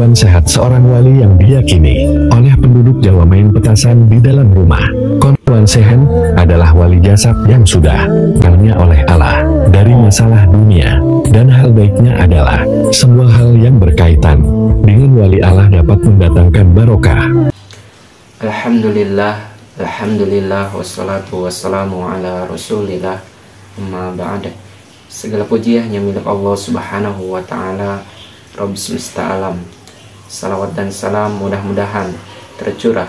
Panduan sehat seorang wali yang diyakini oleh penduduk Jawa Main Petasan di dalam rumah. Konwan Sehen adalah wali jasad yang sudah dipanggilnya oleh Allah dari masalah dunia, dan hal baiknya adalah semua hal yang berkaitan dengan wali Allah dapat mendatangkan barokah. Alhamdulillah, alhamdulillah, wassalatu wassalamu ala rasulillah, amma ba'da. Segala puji hanya milik Allah subhanahu wa ta'ala, Rabb semesta alam. Salawat dan salam mudah-mudahan tercurah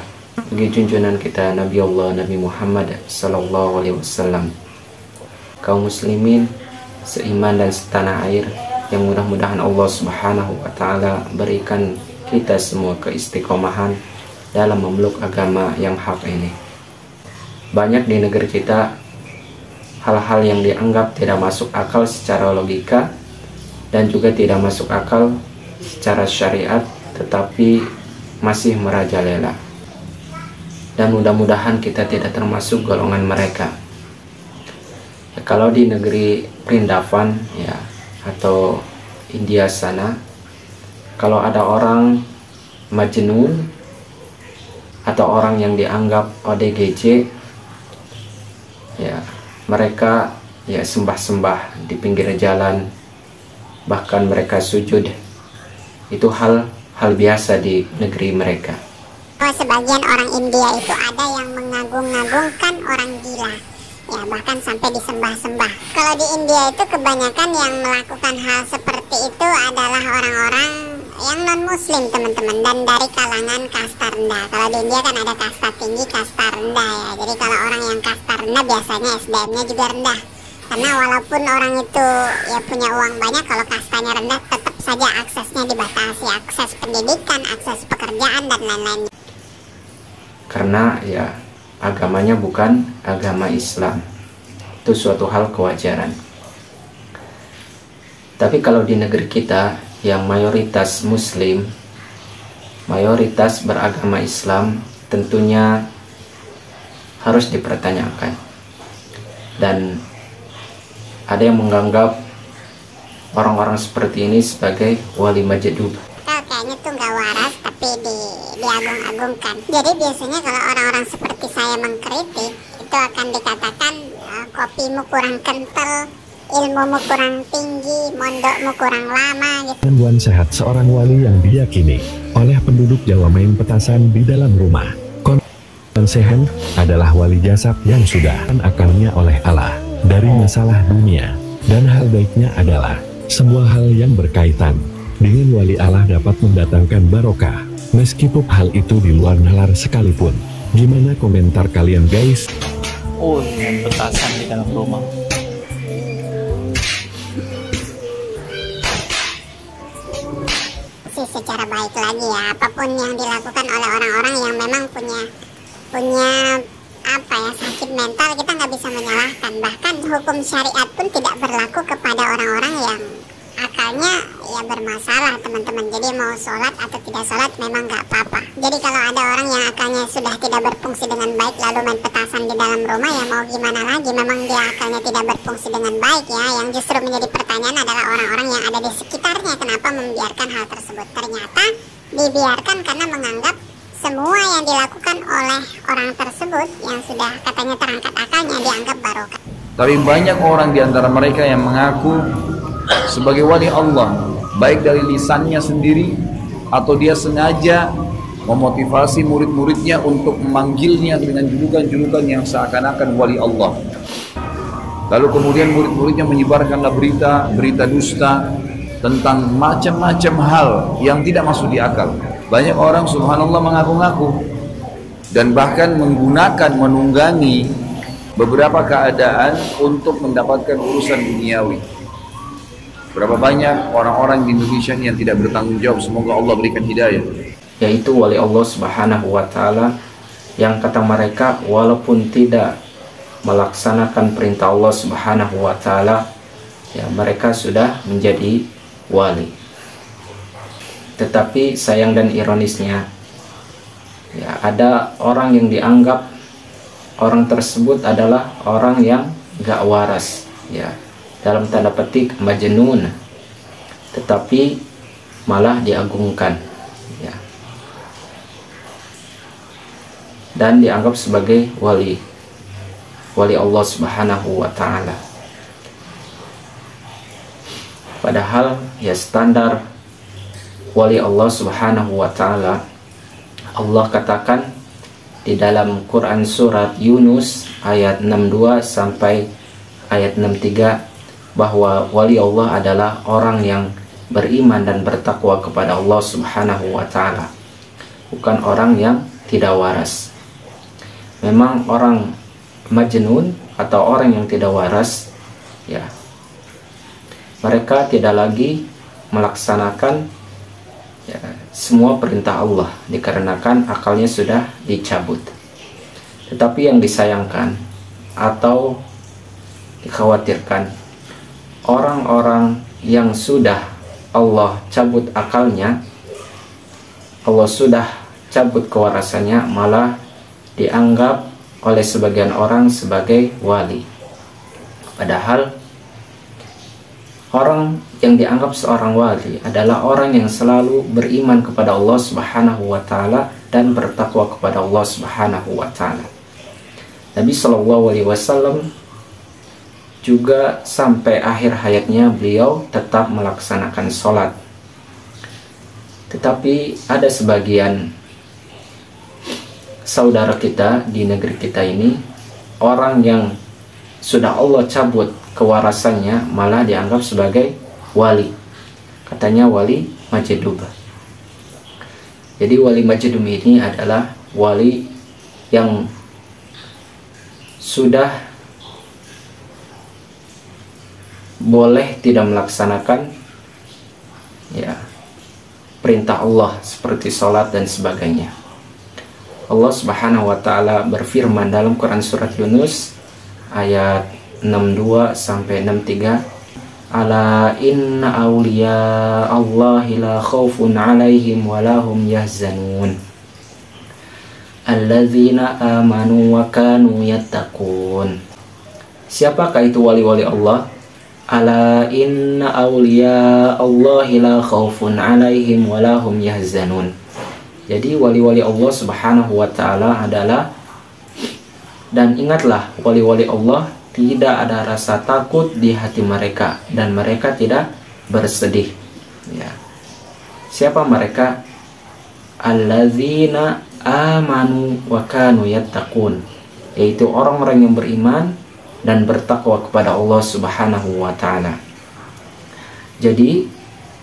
bagi junjungan kita Nabi Allah Nabi Muhammad sallallahu alaihi wasallam. Kaum muslimin seiman dan setanah air, yang mudah-mudahan Allah subhanahu wa ta'ala berikan kita semua keistiqomahan dalam memeluk agama yang hak ini. Banyak di negeri kita hal-hal yang dianggap tidak masuk akal secara logika dan juga tidak masuk akal secara syariat, tetapi masih merajalela. Dan mudah-mudahan kita tidak termasuk golongan mereka. Ya, kalau di negeri Perindavan ya, atau India sana, kalau ada orang majnun atau orang yang dianggap ODGJ, ya mereka ya sembah-sembah di pinggir jalan, bahkan mereka sujud. Itu hal biasa di negeri mereka. Sebagian orang India itu ada yang mengagung-agungkan orang gila, ya bahkan sampai disembah-sembah. Kalau di India itu kebanyakan yang melakukan hal seperti itu adalah orang-orang yang non-muslim, teman-teman, dan dari kalangan kasta rendah. Kalau di India kan ada kasta tinggi, kasta rendah ya. Jadi kalau orang yang kasta rendah biasanya SDM-nya juga rendah. Karena walaupun orang itu ya punya uang banyak, kalau kastanya rendah tetap saja aksesnya dibatasi, akses pendidikan, akses pekerjaan, dan lain-lainnya. Karena ya agamanya bukan agama Islam. Itu suatu hal kewajaran. Tapi kalau di negeri kita yang mayoritas muslim, mayoritas beragama Islam, tentunya harus dipertanyakan. Dan ada yang menganggap orang-orang seperti ini sebagai wali majdub. Kayaknya tuh nggak waras, tapi diagung-agungkan. Jadi biasanya kalau orang-orang seperti saya mengkritik, itu akan dikatakan kopimu kurang kental, ilmumu kurang tinggi, mondokmu kurang lama gitu. Panduan sehat seorang wali yang diyakini oleh penduduk Jawa Main Petasan di dalam rumah. Konwan Sehen adalah wali jasad yang sudah dipanggilnya oleh Allah dari masalah dunia, dan hal baiknya adalah semua hal yang berkaitan dengan wali Allah dapat mendatangkan barokah, meskipun hal itu di luar nalar sekalipun. Gimana komentar kalian guys? Oh, dengan petasan di dalam rumah. Secara baik lagi ya, apapun yang dilakukan oleh orang-orang yang memang punya apa ya, sakit mental, kita nggak bisa menyalahkan. Bahkan hukum syariat pun tidak berlaku kepada orang-orang yang akalnya ya bermasalah, teman-teman. Jadi mau sholat atau tidak sholat memang nggak apa-apa. Jadi kalau ada orang yang akalnya sudah tidak berfungsi dengan baik lalu main petasan di dalam rumah, ya mau gimana lagi, memang dia akalnya tidak berfungsi dengan baik ya. Yang justru menjadi pertanyaan adalah orang-orang yang ada di sekitarnya, kenapa membiarkan hal tersebut. Ternyata dibiarkan karena menganggap semua yang dilakukan oleh orang tersebut yang sudah katanya terangkat akalnya dianggap barokah. Tapi banyak orang di antara mereka yang mengaku sebagai wali Allah, baik dari lisannya sendiri atau dia sengaja memotivasi murid-muridnya untuk memanggilnya dengan julukan-julukan yang seakan-akan wali Allah. Lalu kemudian murid-muridnya menyebarkanlah berita dusta tentang macam-macam hal yang tidak masuk di akal. Banyak orang subhanallah mengaku-ngaku dan bahkan menunggangi beberapa keadaan untuk mendapatkan urusan duniawi. Berapa banyak orang-orang di Indonesia yang tidak bertanggung jawab, semoga Allah berikan hidayah. Yaitu wali Allah subhanahu wa ta'ala, yang kata mereka walaupun tidak melaksanakan perintah Allah subhanahu wa ta'ala, ya mereka sudah menjadi wali. Tetapi sayang dan ironisnya, ya ada orang yang dianggap orang tersebut adalah orang yang gak waras, ya dalam tanda petik majnun, tetapi malah diagungkan. dan dianggap sebagai wali Allah Subhanahu wa ta'ala. Padahal ya standar wali Allah Subhanahu wa ta'ala, Allah katakan di dalam Quran surat Yunus ayat 62 sampai ayat 63 bahwa wali Allah adalah orang yang beriman dan bertakwa kepada Allah Subhanahu wa ta'ala, bukan orang yang tidak waras. Memang orang majnun atau orang yang tidak waras, ya, mereka tidak lagi melaksanakan ya, semua perintah Allah dikarenakan akalnya sudah dicabut. Tetapi yang disayangkan atau dikhawatirkan, orang-orang yang sudah Allah cabut akalnya, Allah sudah cabut kewarasannya, malah dianggap oleh sebagian orang sebagai wali. Padahal orang yang dianggap seorang wali adalah orang yang selalu beriman kepada Allah Subhanahu wa ta'ala dan bertakwa kepada Allah Subhanahu wa ta'ala. Nabi SAW juga sampai akhir hayatnya beliau tetap melaksanakan sholat. Tetapi ada sebagian saudara kita di negeri kita ini, orang yang sudah Allah cabut kewarasannya malah dianggap sebagai wali. Katanya wali majdub. Jadi wali majdub ini adalah wali yang sudah boleh tidak melaksanakan ya perintah Allah seperti sholat dan sebagainya. Allah Subhanahu wa ta'ala berfirman dalam Quran surat Yunus ayat 62 sampai 63, ala inna awliya Allahi la khawfun alaihim wa lahum yahzanun alladzina amanu wa kanu yattaqun. Siapakah itu wali-wali Allah? Ala inna awliya Allahi la khawfun alaihim wa lahum yahzanun. Jadi wali-wali Allah Subhanahu wa ta'ala adalah, dan ingatlah, wali-wali Allah tidak ada rasa takut di hati mereka dan mereka tidak bersedih. Ya. Siapa mereka? Alladzina amanu wa kanu yattaqun, yaitu orang-orang yang beriman dan bertakwa kepada Allah Subhanahu wa ta'ala. Jadi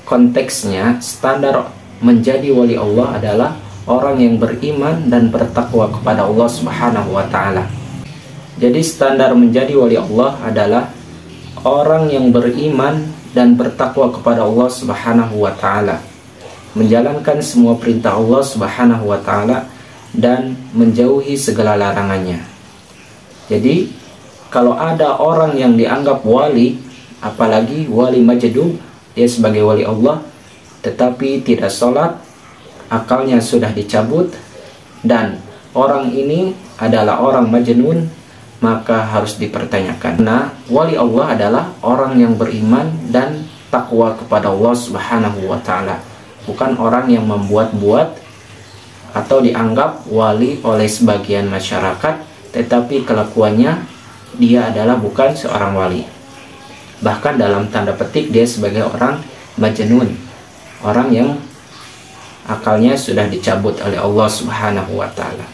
konteksnya, standar menjadi wali Allah adalah orang yang beriman dan bertakwa kepada Allah Subhanahu wa ta'ala. Jadi standar menjadi wali Allah adalah orang yang beriman dan bertakwa kepada Allah Subhanahu wa ta'ala, menjalankan semua perintah Allah Subhanahu wa ta'ala dan menjauhi segala larangannya. Jadi kalau ada orang yang dianggap wali, apalagi wali majdub, dia sebagai wali Allah tetapi tidak sholat, akalnya sudah dicabut, dan orang ini adalah orang majnun, maka harus dipertanyakan. Nah, wali Allah adalah orang yang beriman dan takwa kepada Allah Subhanahu wa ta'ala, bukan orang yang membuat-buat atau dianggap wali oleh sebagian masyarakat, tetapi kelakuannya dia adalah bukan seorang wali. Bahkan dalam tanda petik dia sebagai orang majnun, orang yang akalnya sudah dicabut oleh Allah Subhanahu wa ta'ala.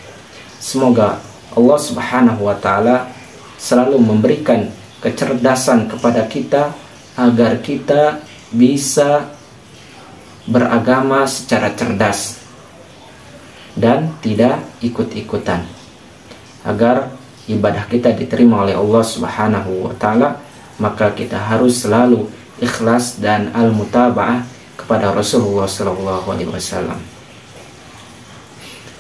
Semoga Allah Subhanahu wa ta'ala selalu memberikan kecerdasan kepada kita agar kita bisa beragama secara cerdas dan tidak ikut-ikutan, agar ibadah kita diterima oleh Allah Subhanahu wa ta'ala. Maka kita harus selalu ikhlas dan al-mutaba'ah kepada Rasulullah SAW.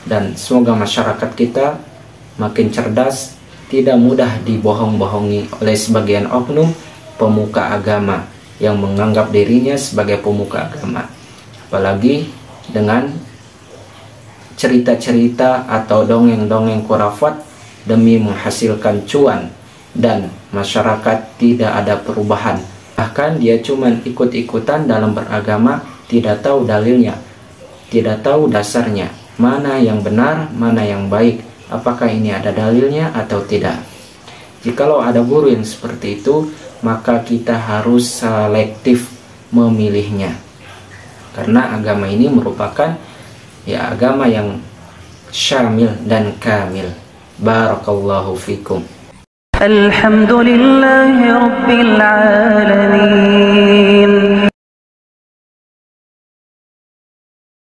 Dan semoga masyarakat kita makin cerdas, tidak mudah dibohong-bohongi oleh sebagian oknum pemuka agama yang menganggap dirinya sebagai pemuka agama, apalagi dengan cerita-cerita atau dongeng-dongeng khurafat demi menghasilkan cuan, dan masyarakat tidak ada perubahan. Bahkan dia cuma ikut-ikutan dalam beragama, tidak tahu dalilnya, tidak tahu dasarnya, mana yang benar, mana yang baik, apakah ini ada dalilnya atau tidak. Jikalau ada guru yang seperti itu, maka kita harus selektif memilihnya, karena agama ini merupakan ya agama yang syamil dan kamil. Barakallahu fikum. Alhamdulillahi Rabbil Alamin.